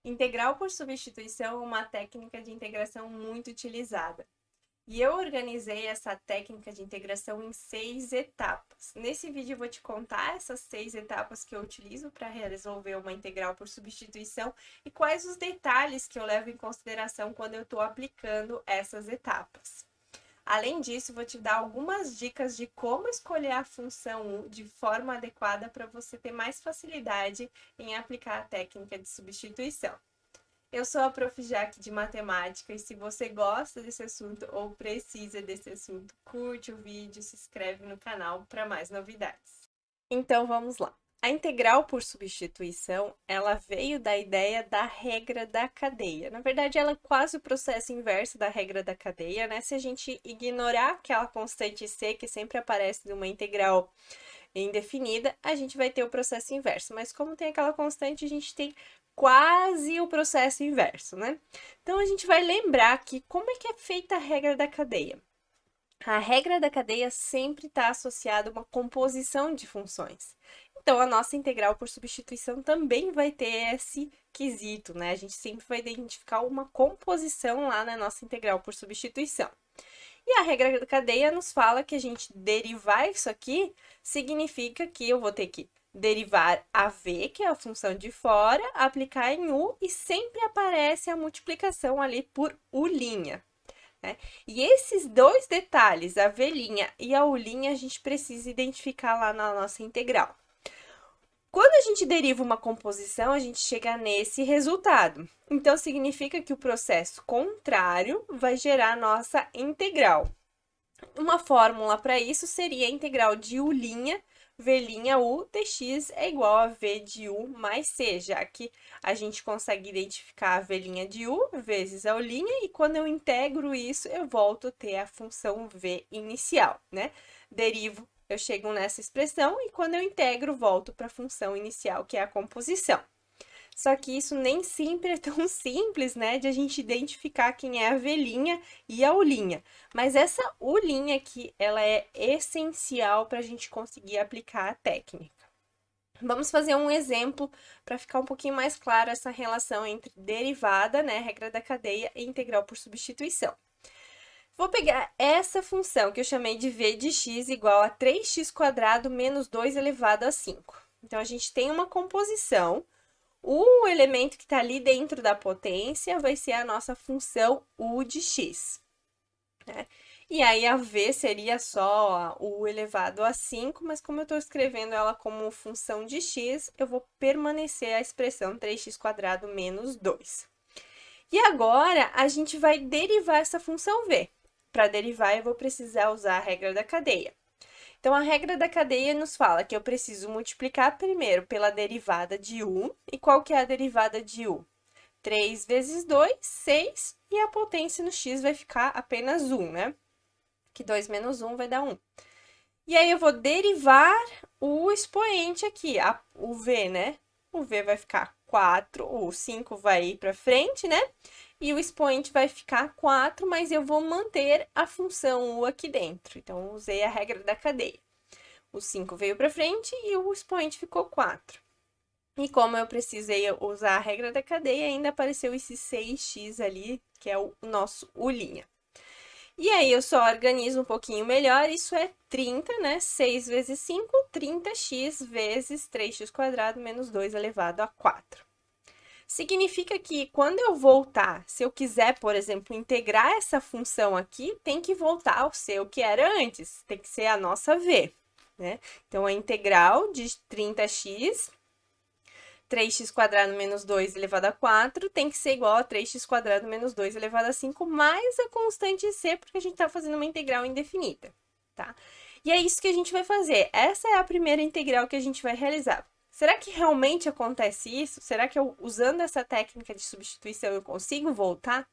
Integral por substituição é uma técnica de integração muito utilizada. E eu organizei essa técnica de integração em 6 etapas. Nesse vídeo eu vou te contar essas 6 etapas que eu utilizo para resolver uma integral por substituição e quais os detalhes que eu levo em consideração quando eu estou aplicando essas etapas. Além disso, vou te dar algumas dicas de como escolher a função U de forma adequada para você ter mais facilidade em aplicar a técnica de substituição. Eu sou a Prof. Jaque de Matemática e se você gosta desse assunto ou precisa desse assunto, curte o vídeo, se inscreve no canal para mais novidades. Então vamos lá. A integral por substituição, ela veio da ideia da regra da cadeia. Na verdade, ela é quase o processo inverso da regra da cadeia, né? Se a gente ignorar aquela constante c que sempre aparece numa integral indefinida, a gente vai ter o processo inverso. Mas como tem aquela constante, a gente tem quase o processo inverso, né? Então, a gente vai lembrar que como é que é feita a regra da cadeia. A regra da cadeia sempre está associada a uma composição de funções. Então, a nossa integral por substituição também vai ter esse quesito, né? A gente sempre vai identificar uma composição lá na nossa integral por substituição. E a regra da cadeia nos fala que a gente derivar isso aqui significa que eu vou ter que derivar a v, que é a função de fora, aplicar em u e sempre aparece a multiplicação ali por u'. Né? E esses dois detalhes, a v' e a u', a gente precisa identificar lá na nossa integral. Quando a gente deriva uma composição, a gente chega nesse resultado. Então, significa que o processo contrário vai gerar a nossa integral. Uma fórmula para isso seria a integral de u', v' dx é igual a v de u mais c, já que a gente consegue identificar a v' de u vezes a u', e quando eu integro isso, eu volto a ter a função v inicial, né? Derivo, eu chego nessa expressão, e quando eu integro, volto para a função inicial, que é a composição. Só que isso nem sempre é tão simples, né, de a gente identificar quem é a v' e a u'. Mas essa u' aqui, ela é essencial para a gente conseguir aplicar a técnica. Vamos fazer um exemplo para ficar um pouquinho mais clara essa relação entre derivada, né, regra da cadeia, e integral por substituição. Vou pegar essa função que eu chamei de v de x igual a 3x² menos 2 elevado a 5. Então, a gente tem uma composição. O elemento que está ali dentro da potência vai ser a nossa função u de x. Né? E aí, a v seria só u elevado a 5, mas como eu estou escrevendo ela como função de x, eu vou permanecer a expressão 3x² menos 2. E agora, a gente vai derivar essa função v. Para derivar, eu vou precisar usar a regra da cadeia. Então, a regra da cadeia nos fala que eu preciso multiplicar primeiro pela derivada de u. E qual que é a derivada de u? 3 vezes 2, 6, e a potência no x vai ficar apenas 1, né? Que 2 menos 1 vai dar 1. E aí, eu vou derivar o expoente aqui, o v, né? O v vai ficar 4, o 5 vai ir para frente, né? E o expoente vai ficar 4, mas eu vou manter a função u aqui dentro. Então, usei a regra da cadeia. O 5 veio para frente e o expoente ficou 4. E como eu precisei usar a regra da cadeia, ainda apareceu esse 6x ali, que é o nosso u'. E aí, eu só organizo um pouquinho melhor, isso é 30, né? 6 vezes 5, 30x vezes 3x² menos 2 elevado a 4. Significa que quando eu voltar, se eu quiser, por exemplo, integrar essa função aqui, tem que voltar ao ser o que era antes, tem que ser a nossa v, né? Então, a integral de 30x, 3x² menos 2 elevado a 4, tem que ser igual a 3x² menos 2 elevado a 5, mais a constante c, porque a gente está fazendo uma integral indefinida, tá? E é isso que a gente vai fazer. Essa é a primeira integral que a gente vai realizar. Será que realmente acontece isso? Será que eu, usando essa técnica de substituição, eu consigo voltar?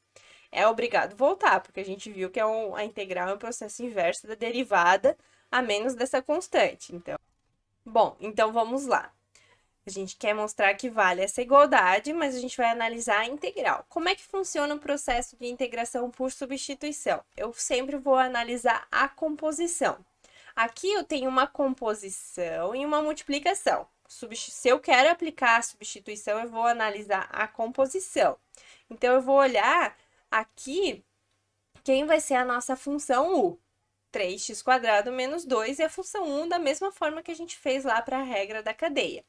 É obrigado voltar, porque a gente viu que a integral é um processo inverso da derivada, a menos dessa constante. Então vamos lá. A gente quer mostrar que vale essa igualdade, mas a gente vai analisar a integral. Como é que funciona o processo de integração por substituição? Eu sempre vou analisar a composição. Aqui eu tenho uma composição e uma multiplicação. se eu quero aplicar a substituição, eu vou analisar a composição. Então, eu vou olhar aqui quem vai ser a nossa função u. 3x² menos 2 é a função 1 da mesma forma que a gente fez lá para a regra da cadeia.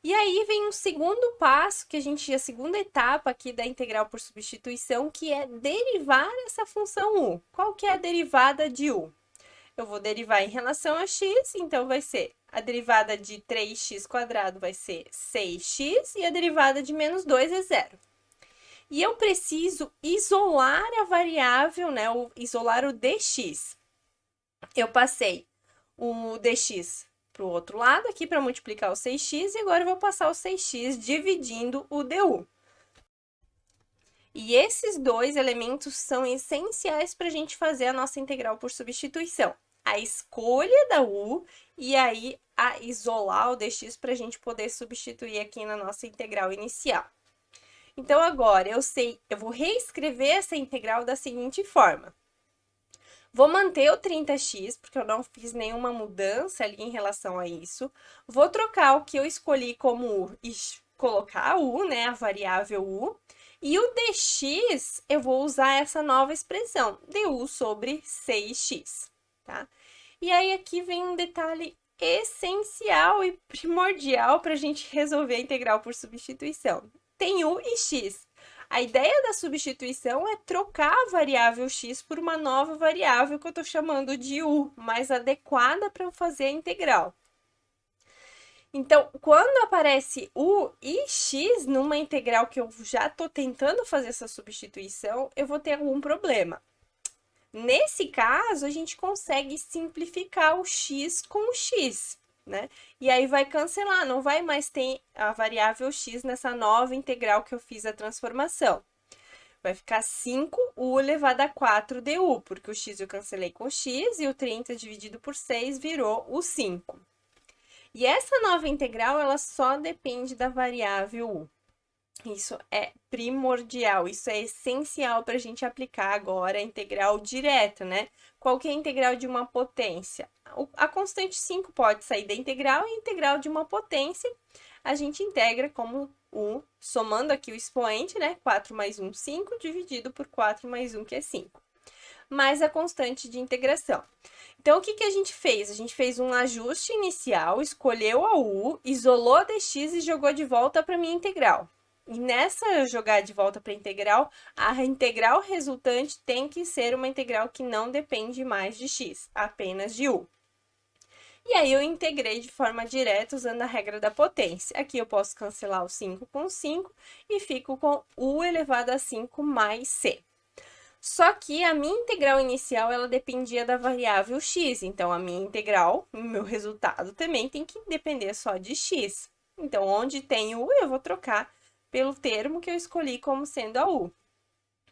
E aí vem o segundo passo, a segunda etapa aqui da integral por substituição, que é derivar essa função u. Qual que é a derivada de u? Eu vou derivar em relação a x, então vai ser a derivada de 3x² vai ser 6x e a derivada de menos 2 é zero. E eu preciso isolar a variável, né, isolar o dx. Eu passei o dx para o outro lado aqui para multiplicar o 6x e agora eu vou passar o 6x dividindo o du. E esses dois elementos são essenciais para a gente fazer a nossa integral por substituição. A escolha da u e aí a isolar o dx para a gente poder substituir aqui na nossa integral inicial. Então, agora eu vou reescrever essa integral da seguinte forma. Vou manter o 30x, porque eu não fiz nenhuma mudança ali em relação a isso. Vou trocar o que eu escolhi como u e colocar u, né, a variável u. E o dx, eu vou usar essa nova expressão, du sobre 6x, tá? E aí, aqui vem um detalhe essencial e primordial para a gente resolver a integral por substituição. Tem u e x. A ideia da substituição é trocar a variável x por uma nova variável que eu estou chamando de u, mais adequada para eu fazer a integral. Então, quando aparece u e x numa integral que eu já estou tentando fazer essa substituição, eu vou ter algum problema. Nesse caso, a gente consegue simplificar o x com o x, né? E aí vai cancelar, não vai mais ter a variável x nessa nova integral que eu fiz a transformação. Vai ficar 5u elevado a 4 du, porque o x eu cancelei com o x e o 30 dividido por 6 virou o 5. E essa nova integral, ela só depende da variável u. Isso é primordial, isso é essencial para a gente aplicar agora a integral direta, né? Qual que é a integral de uma potência? A constante 5 pode sair da integral e a integral de uma potência a gente integra como u, somando aqui o expoente, né? 4 mais 1, 5, dividido por 4 mais 1, que é 5. Mais a constante de integração. Então, o que a gente fez? A gente fez um ajuste inicial, escolheu a u, isolou a dx e jogou de volta para a minha integral. E nessa jogar de volta para a integral resultante tem que ser uma integral que não depende mais de x, apenas de u. E aí eu integrei de forma direta usando a regra da potência. Aqui eu posso cancelar o 5 com 5 e fico com u elevado a 5 mais c. Só que a minha integral inicial, ela dependia da variável x, então a minha integral, o meu resultado também tem que depender só de x. Então, onde tem u, eu vou trocar pelo termo que eu escolhi como sendo a u.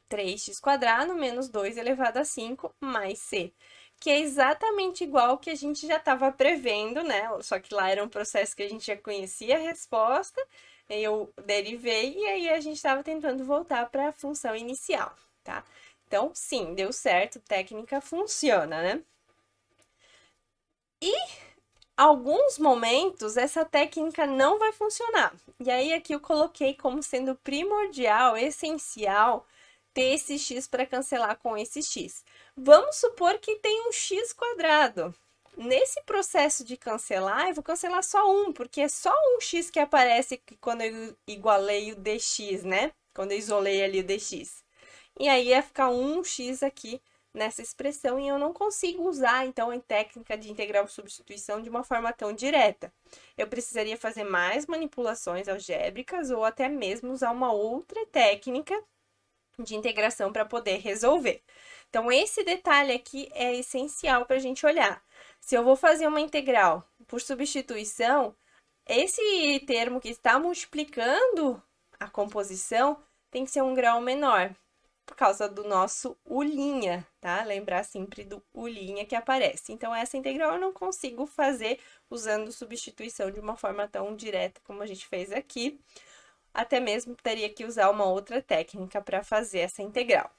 3x² menos 2 elevado a 5 mais c, que é exatamente igual ao que a gente já estava prevendo, né? Só que lá era um processo que a gente já conhecia a resposta, eu derivei e aí a gente estava tentando voltar para a função inicial, tá? Então, sim, deu certo, técnica funciona, né? E alguns momentos essa técnica não vai funcionar. E aí aqui eu coloquei como sendo primordial, essencial, ter esse x para cancelar com esse x. Vamos supor que tem um x². Nesse processo de cancelar, eu vou cancelar só um, porque é só um x que aparece quando eu igualei o dx, né? Quando eu isolei ali o dx. E aí ia ficar um x aqui nessa expressão e eu não consigo usar, então, a técnica de integral por substituição de uma forma tão direta. Eu precisaria fazer mais manipulações algébricas ou até mesmo usar uma outra técnica de integração para poder resolver. Então, esse detalhe aqui é essencial para a gente olhar. Se eu vou fazer uma integral por substituição, esse termo que está multiplicando a composição tem que ser um grau menor, por causa do nosso u', tá? Lembrar sempre do u' que aparece. Então, essa integral eu não consigo fazer usando substituição de uma forma tão direta como a gente fez aqui. Até mesmo teria que usar uma outra técnica para fazer essa integral.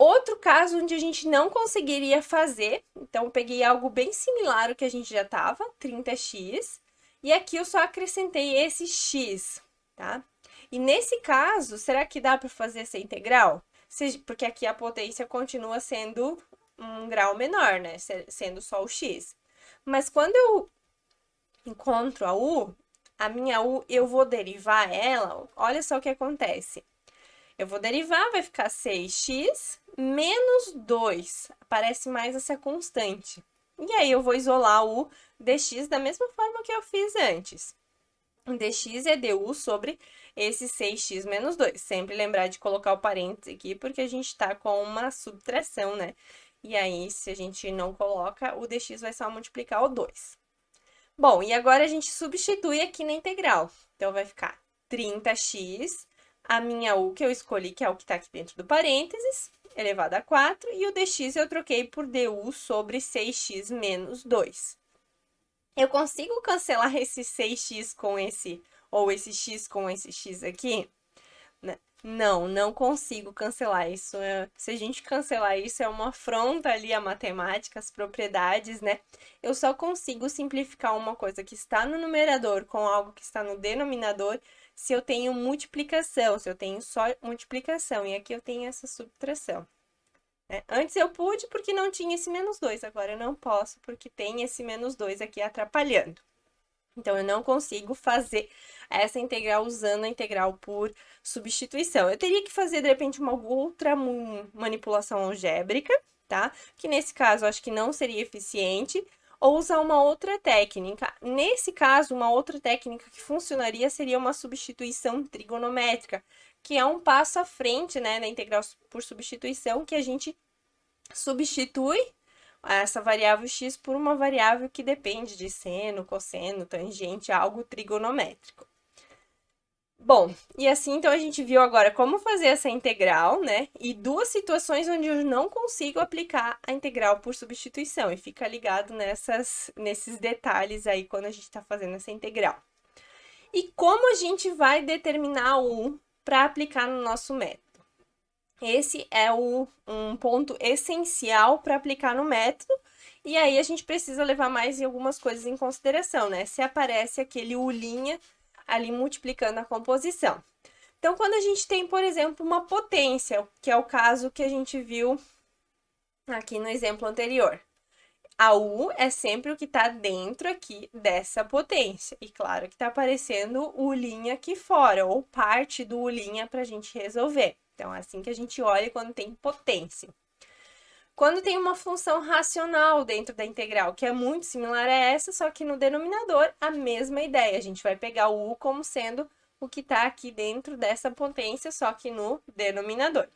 Outro caso onde a gente não conseguiria fazer, então eu peguei algo bem similar ao que a gente já estava, 30x, e aqui eu só acrescentei esse x, tá? E nesse caso, será que dá para fazer essa integral? Porque aqui a potência continua sendo um grau menor, né? Sendo só o x. Mas quando eu encontro a minha u, eu vou derivar ela, olha só o que acontece. Eu vou derivar, vai ficar 6x menos 2. Aparece mais essa constante. E aí eu vou isolar o dx da mesma forma que eu fiz antes. O dx é du sobre esse 6x menos 2. Sempre lembrar de colocar o parênteses aqui, porque a gente está com uma subtração, né? E aí, se a gente não coloca, o dx vai só multiplicar o 2. Bom, e agora a gente substitui aqui na integral. Então, vai ficar 30x, a minha u que eu escolhi, que é o que está aqui dentro do parênteses, elevado a 4, e o dx eu troquei por du sobre 6x menos 2. Eu consigo cancelar esse 6x com esse, ou esse x com esse x aqui? Não, não consigo cancelar isso. Se a gente cancelar isso, é uma afronta ali à matemática, às propriedades, né? Eu só consigo simplificar uma coisa que está no numerador com algo que está no denominador se eu tenho multiplicação, se eu tenho só multiplicação. E aqui eu tenho essa subtração. Antes eu pude porque não tinha esse menos 2, agora eu não posso porque tem esse menos 2 aqui atrapalhando. Então, eu não consigo fazer essa integral usando a integral por substituição. Eu teria que fazer, de repente, uma outra manipulação algébrica, tá? Que nesse caso, eu acho que não seria eficiente, ou usar uma outra técnica. Nesse caso, uma outra técnica que funcionaria seria uma substituição trigonométrica, que é um passo à frente, né, da integral por substituição, que a gente substitui essa variável x por uma variável que depende de seno, cosseno, tangente, algo trigonométrico. Bom, e assim então a gente viu agora como fazer essa integral, né? E duas situações onde eu não consigo aplicar a integral por substituição. E fica ligado nesses detalhes aí quando a gente está fazendo essa integral. E como a gente vai determinar o para aplicar no nosso método? Esse é um ponto essencial para aplicar no método, e aí a gente precisa levar mais algumas coisas em consideração, né? Se aparece aquele u' ali multiplicando a composição. Então, quando a gente tem, por exemplo, uma potência, que é o caso que a gente viu aqui no exemplo anterior, a u é sempre o que está dentro aqui dessa potência. E claro que está aparecendo o u' aqui fora, ou parte do u' para a gente resolver. Então, é assim que a gente olha quando tem potência. Quando tem uma função racional dentro da integral, que é muito similar a essa, só que no denominador, a mesma ideia. A gente vai pegar o u como sendo o que está aqui dentro dessa potência, só que no denominador.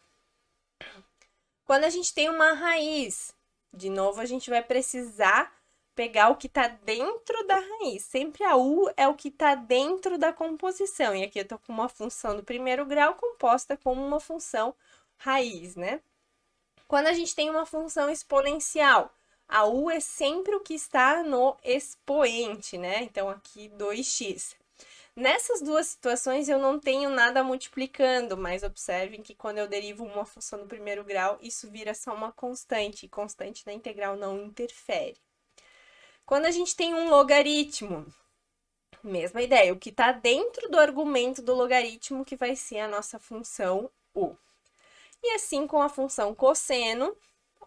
Quando a gente tem uma raiz, de novo, a gente vai precisar pegar o que está dentro da raiz. Sempre a u é o que está dentro da composição. E aqui eu estou com uma função do primeiro grau composta como uma função raiz, né? Quando a gente tem uma função exponencial, a u é sempre o que está no expoente, né? Então, aqui 2x. Nessas duas situações, eu não tenho nada multiplicando, mas observem que quando eu derivo uma função do primeiro grau, isso vira só uma constante, e constante na integral não interfere. Quando a gente tem um logaritmo, mesma ideia, o que está dentro do argumento do logaritmo que vai ser a nossa função u. E assim com a função cosseno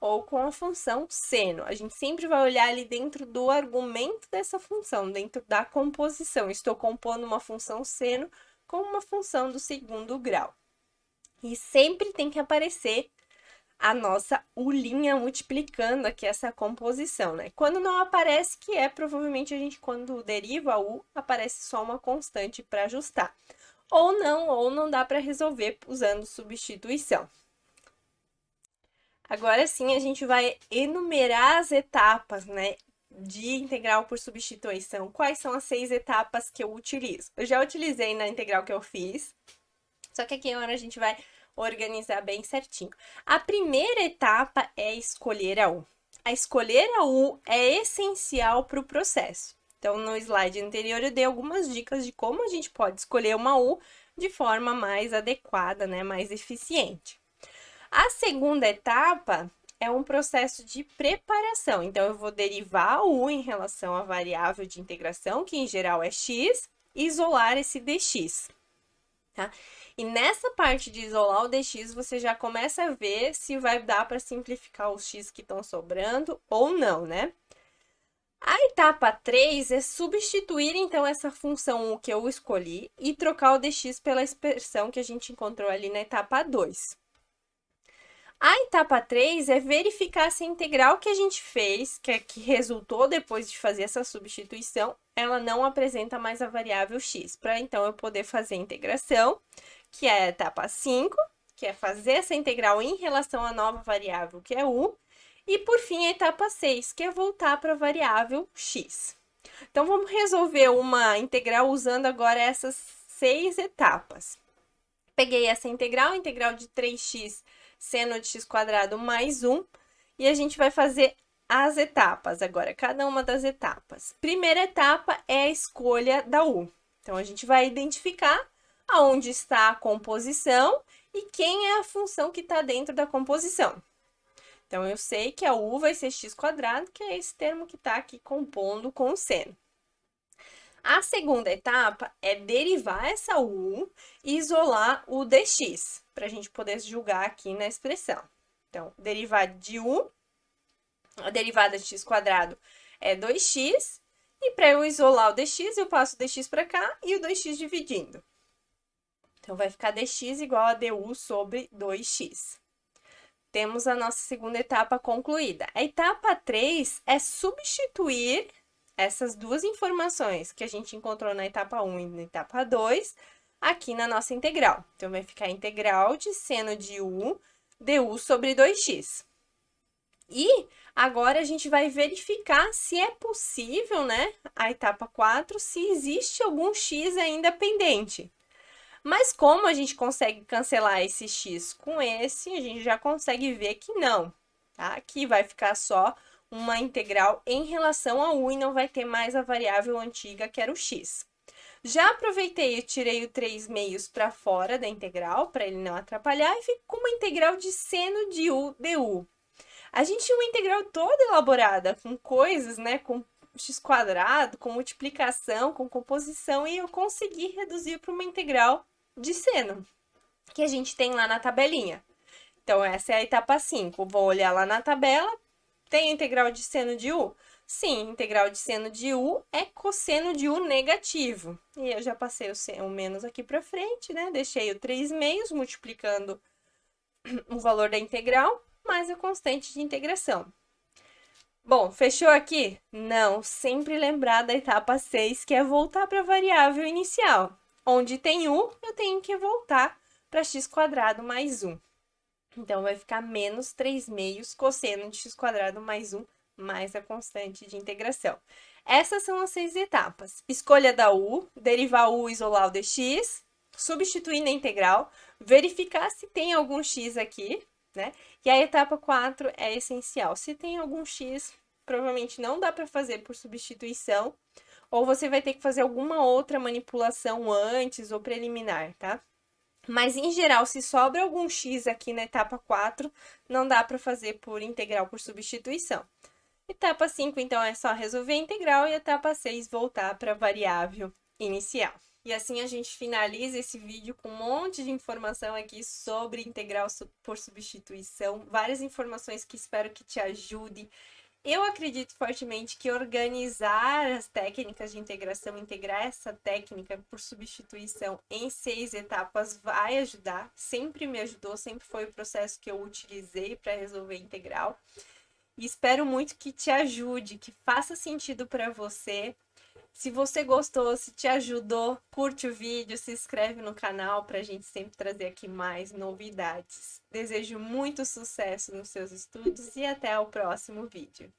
ou com a função seno. A gente sempre vai olhar ali dentro do argumento dessa função, dentro da composição. Estou compondo uma função seno com uma função do segundo grau. E sempre tem que aparecer a nossa u' multiplicando aqui essa composição, né? Quando não aparece, que é provavelmente a gente, quando deriva a u, aparece só uma constante para ajustar. Ou não dá para resolver usando substituição. Agora sim, a gente vai enumerar as etapas, né, de integral por substituição. Quais são as 6 etapas que eu utilizo? Eu já utilizei na integral que eu fiz, só que aqui agora a gente vai organizar bem certinho. A primeira etapa é escolher a u. A escolher a u é essencial para o processo. Então, no slide anterior eu dei algumas dicas de como a gente pode escolher uma u de forma mais adequada, né, mais eficiente. A segunda etapa é um processo de preparação. Então, eu vou derivar o u em relação à variável de integração, que em geral é x, e isolar esse dx. Tá? E nessa parte de isolar o dx, você já começa a ver se vai dar para simplificar os x que estão sobrando ou não, né? A etapa 3 é substituir, então, essa função u que eu escolhi e trocar o dx pela expressão que a gente encontrou ali na etapa 2. A etapa 3 é verificar se a integral que a gente fez, que resultou depois de fazer essa substituição, ela não apresenta mais a variável x, para então eu poder fazer a integração, que é a etapa 5, que é fazer essa integral em relação à nova variável, que é u, e por fim a etapa 6, que é voltar para a variável x. Então vamos resolver uma integral usando agora essas 6 etapas. Peguei essa integral de 3x seno de x² mais 1, e a gente vai fazer as etapas agora, cada uma das etapas. Primeira etapa é a escolha da u. Então, a gente vai identificar aonde está a composição e quem é a função que está dentro da composição. Então, eu sei que a u vai ser x², que é esse termo que está aqui compondo com o seno. A segunda etapa é derivar essa u e isolar o dx, para a gente poder julgar aqui na expressão. Então, derivada de u, a derivada de x² é 2x, e para eu isolar o dx, eu passo o dx para cá e o 2x dividindo. Então, vai ficar dx igual a du sobre 2x. Temos a nossa segunda etapa concluída. A etapa 3 é substituir essas duas informações que a gente encontrou na etapa 1 e na etapa 2, aqui na nossa integral. Então, vai ficar a integral de seno de u du sobre 2x. E agora a gente vai verificar se é possível, né, a etapa 4, se existe algum x ainda pendente. Mas como a gente consegue cancelar esse x com esse, a gente já consegue ver que não, tá? Aqui vai ficar só uma integral em relação a u e não vai ter mais a variável antiga, que era o x. Já aproveitei e tirei o 3/2 para fora da integral, para ele não atrapalhar, e fico com uma integral de seno de u du. A gente tinha uma integral toda elaborada, com coisas, né, com x², com multiplicação, com composição, e eu consegui reduzir para uma integral de seno, que a gente tem lá na tabelinha. Então, essa é a etapa 5. Vou olhar lá na tabela. Tem integral de seno de u? Sim, integral de seno de u é cosseno de u negativo. E eu já passei o menos aqui para frente, né? Deixei o 3/2 multiplicando o valor da integral, mais a constante de integração. Bom, fechou aqui? Não, sempre lembrar da etapa 6, que é voltar para a variável inicial. Onde tem u, eu tenho que voltar para x² mais 1. Então, vai ficar menos 3/2 cosseno de x² mais 1, mais a constante de integração. Essas são as 6 etapas. Escolha da u, derivar u e isolar o dx, substituir na integral, verificar se tem algum x aqui, né? E a etapa 4 é essencial. Se tem algum x, provavelmente não dá para fazer por substituição, ou você vai ter que fazer alguma outra manipulação antes ou preliminar, tá? Mas, em geral, se sobra algum x aqui na etapa 4, não dá para fazer por integral por substituição. Etapa 5, então, é só resolver a integral e etapa 6, voltar para a variável inicial. E assim a gente finaliza esse vídeo com um monte de informação aqui sobre integral por substituição, várias informações que espero que te ajudem. Eu acredito fortemente que organizar as técnicas de integração, integrar essa técnica por substituição em 6 etapas vai ajudar. Sempre me ajudou, sempre foi o processo que eu utilizei para resolver integral. E espero muito que te ajude, que faça sentido para você. Se você gostou, se te ajudou, curte o vídeo, se inscreve no canal para a gente sempre trazer aqui mais novidades. Desejo muito sucesso nos seus estudos e até o próximo vídeo.